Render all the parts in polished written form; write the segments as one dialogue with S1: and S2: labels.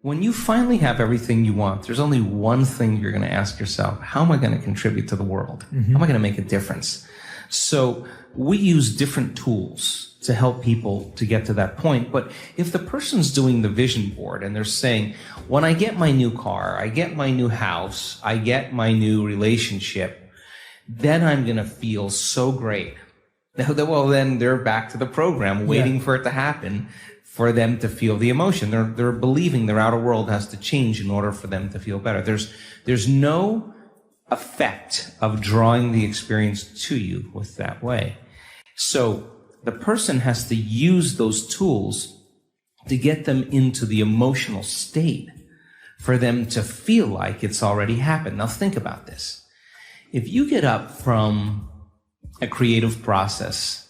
S1: When you finally have everything you want, there's only one thing you're going to ask yourself: how am I going to contribute to the world? How am I going to make a difference? So we use different tools to help people to get to that point. But if the person's doing the vision board and they're saying, when I get my new car, I get my new house, I get my new relationship, then I'm going to feel so great. Well, then they're back to the program, waiting for it to happen for them to feel the emotion. They're believing their outer world has to change in order for them to feel better. There's no effect of drawing the experience to you with that way. So the person has to use those tools to get them into the emotional state for them to feel like it's already happened. Now think about this. If you get up from a creative process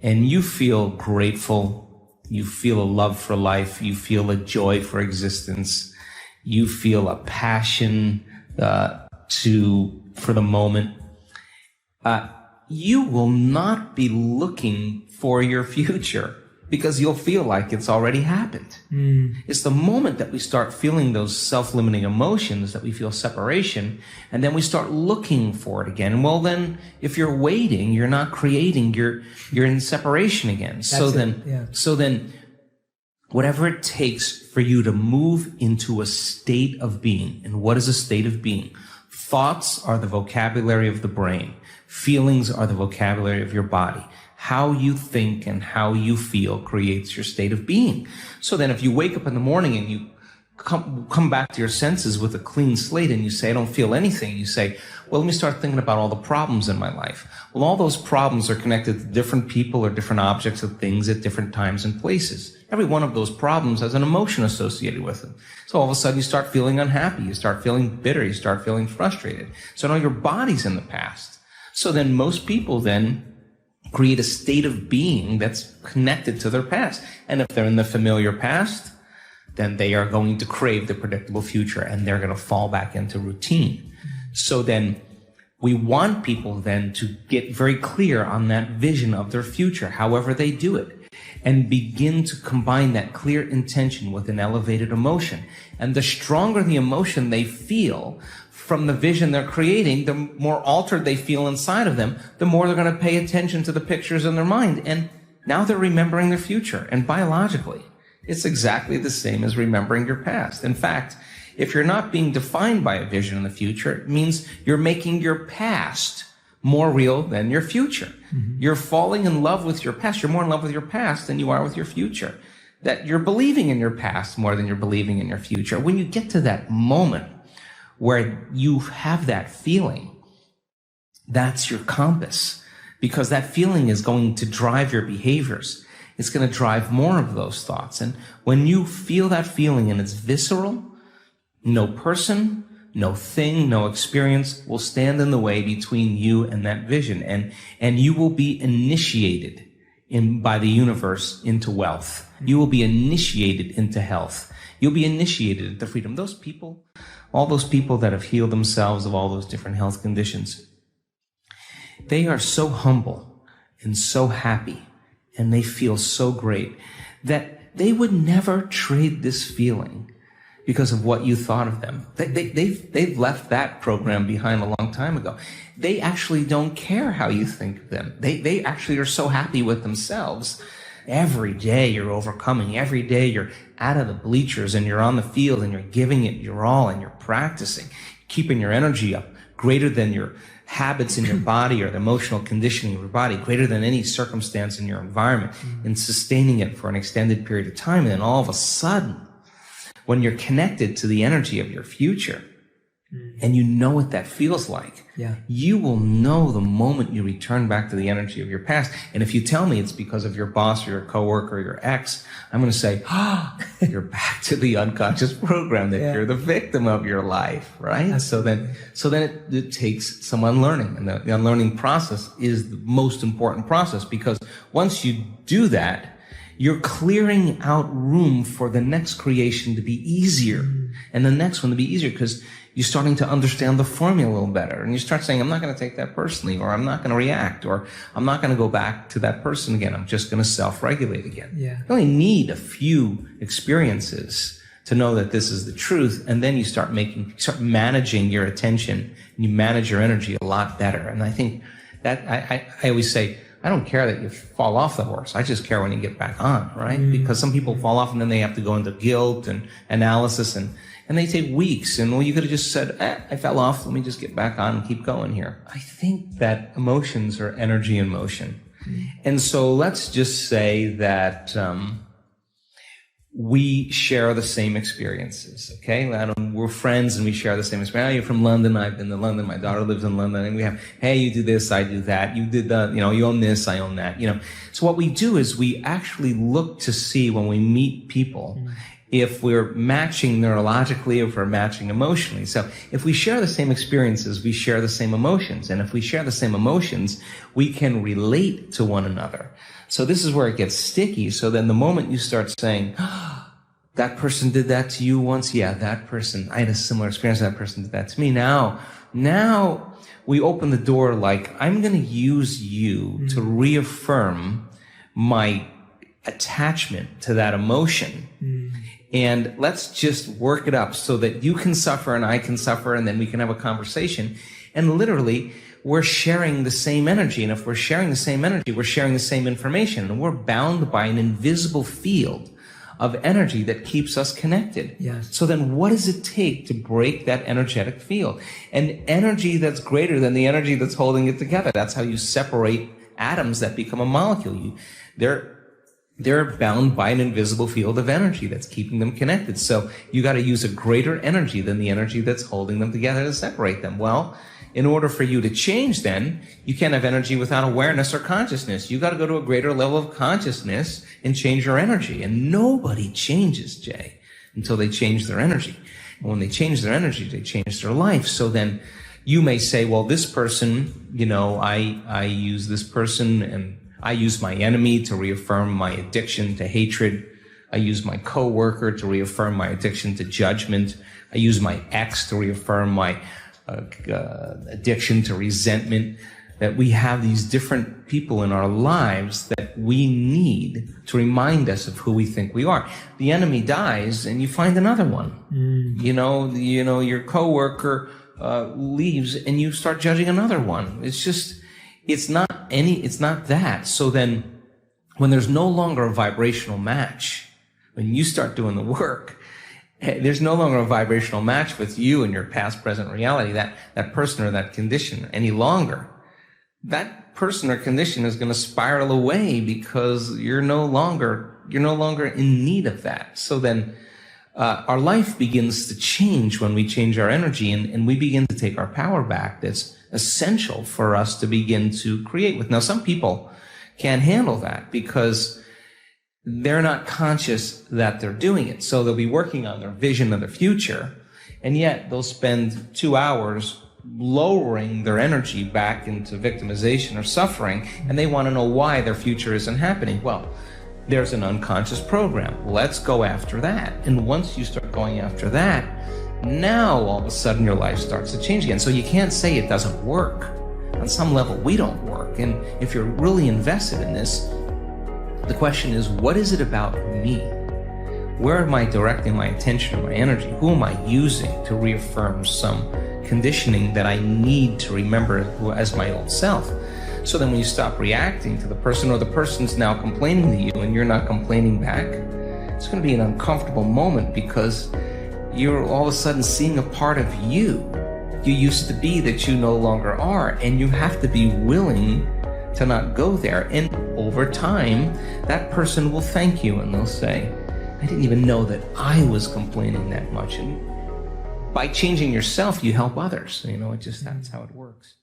S1: and you feel grateful, you feel a love for life, you feel a joy for existence, you feel a passion for the moment, you will not be looking for your future because you'll feel like it's already happened. It's the moment that we start feeling those self-limiting emotions that we feel separation, and then we start looking for it again. Well, then, if you're waiting, you're not creating, you're in separation again. So then, whatever it takes for you to move into a state of being. And what is a state of being? Thoughts are the vocabulary of the brain. Feelings are the vocabulary of your body. How you think and how you feel creates your state of being. So then if you wake up in the morning and you come back to your senses with a clean slate and you say, I don't feel anything, you say, well, let me start thinking about all the problems in my life. Well, all those problems are connected to different people or different objects or things at different times and places. Every one of those problems has an emotion associated with it. So all of a sudden you start feeling unhappy, you start feeling bitter, you start feeling frustrated. So now your body's in the past. So then most people then create a state of being that's connected to their past. And if they're in the familiar past, then they are going to crave the predictable future and they're going to fall back into routine. So then we want people then to get very clear on that vision of their future, however they do it, and begin to combine that clear intention with an elevated emotion. And the stronger the emotion they feel from the vision they're creating, the more altered they feel inside of them, the more they're going to pay attention to the pictures in their mind. And now they're remembering their future. And biologically, it's exactly the same as remembering your past. In fact, if you're not being defined by a vision in the future, it means you're making your past more real than your future. You're falling in love with your past. You're more in love with your past than you are with your future. That you're believing in your past more than you're believing in your future. When you get to that moment where you have that feeling, that's your compass, because that feeling is going to drive your behaviors. It's going to drive more of those thoughts. And when you feel that feeling and it's visceral, no person, no thing, no experience will stand in the way between you and that vision. And you will be initiated by the universe into wealth. You will be initiated into health. You'll be initiated into freedom. Those people, all those people that have healed themselves of all those different health conditions, they are so humble and so happy, and they feel so great that they would never trade this feeling because of what you thought of them. They've left that program behind a long time ago. They actually don't care how you think of them. They actually are so happy with themselves. Every day you're overcoming. Every day you're out of the bleachers and you're on the field and you're giving it your all and you're practicing, keeping your energy up, greater than your habits in your body or the emotional conditioning of your body, greater than any circumstance in your environment, and sustaining it for an extended period of time. And then all of a sudden, when you're connected to the energy of your future, and you know what that feels like, you will know the moment you return back to the energy of your past. And if you tell me it's because of your boss or your coworker or your ex, I'm going to say, you're back to the unconscious program, that you're the victim of your life, right? Absolutely. So then it takes some unlearning. And the unlearning process is the most important process, because once you do that, you're clearing out room for the next creation to be easier, and the next one to be easier, because you're starting to understand the formula a little better. And you start saying, I'm not going to take that personally, or I'm not going to react, or I'm not going to go back to that person again. I'm just going to self-regulate again. You only need a few experiences to know that this is the truth. And then you start managing your attention, and you manage your energy a lot better. And I think that I always say, I don't care that you fall off the horse. I just care when you get back on, right? Because some people fall off and then they have to go into guilt and analysis, and they take weeks. And well, you could have just said, I fell off. Let me just get back on and keep going here. I think that emotions are energy in motion. And so let's just say that we share the same experiences, okay? We're friends and we share the same experience. Oh, you're from London, I've been to London, my daughter lives in London, and we have, hey, you do this, I do that, you did that, you own this, I own that, So what we do is we actually look to see when we meet people if we're matching neurologically, if we're matching emotionally. So if we share the same experiences, we share the same emotions. And if we share the same emotions, we can relate to one another. So this is where it gets sticky. So then the moment you start saying, oh, that person did that to you once. Yeah, that person, I had a similar experience. That person did that to me. Now we open the door like, I'm going to use you to reaffirm my attachment to that emotion. And let's just work it up so that you can suffer and I can suffer, and then we can have a conversation. And literally, we're sharing the same energy. And if we're sharing the same energy, we're sharing the same information. And we're bound by an invisible field of energy that keeps us connected.
S2: Yes.
S1: So then what does it take to break that energetic field? An energy that's greater than the energy that's holding it together. That's how you separate atoms that become a molecule. They're bound by an invisible field of energy that's keeping them connected. So you got to use a greater energy than the energy that's holding them together to separate them. Well, in order for you to change, then, you can't have energy without awareness or consciousness. You got to go to a greater level of consciousness and change your energy. And nobody changes, Jay, until they change their energy. And when they change their energy, they change their life. So then you may say, well, this person, I use this person, and I use my enemy to reaffirm my addiction to hatred. I use my coworker to reaffirm my addiction to judgment. I use my ex to reaffirm my addiction to resentment. That we have these different people in our lives that we need to remind us of who we think we are. The enemy dies and you find another one. Your coworker leaves and you start judging another one. It's not that. So then when there's no longer a vibrational match, when you start doing the work, there's no longer a vibrational match with you and your past, present reality, that person or that condition any longer. That person or condition is going to spiral away because you're no longer in need of that. So then our life begins to change when we change our energy, and we begin to take our power back. That's essential for us to begin to create with. Now, some people can't handle that because they're not conscious that they're doing it. So they'll be working on their vision of the future, and yet they'll spend 2 hours lowering their energy back into victimization or suffering, and they want to know why their future isn't happening. Well, there's an unconscious program. Let's go after that. And once you start going after that, now all of a sudden your life starts to change again. So you can't say it doesn't work. On some level, we don't work. And if you're really invested in this, the question is, what is it about me? Where am I directing my attention or my energy? Who am I using to reaffirm some conditioning that I need to remember as my old self? So then when you stop reacting to the person, or the person's now complaining to you and you're not complaining back, it's going to be an uncomfortable moment because you're all of a sudden seeing a part of you used to be that you no longer are, and you have to be willing to not go there. And over time, that person will thank you and they'll say, I didn't even know that I was complaining that much. And by changing yourself, you help others. That's how it works.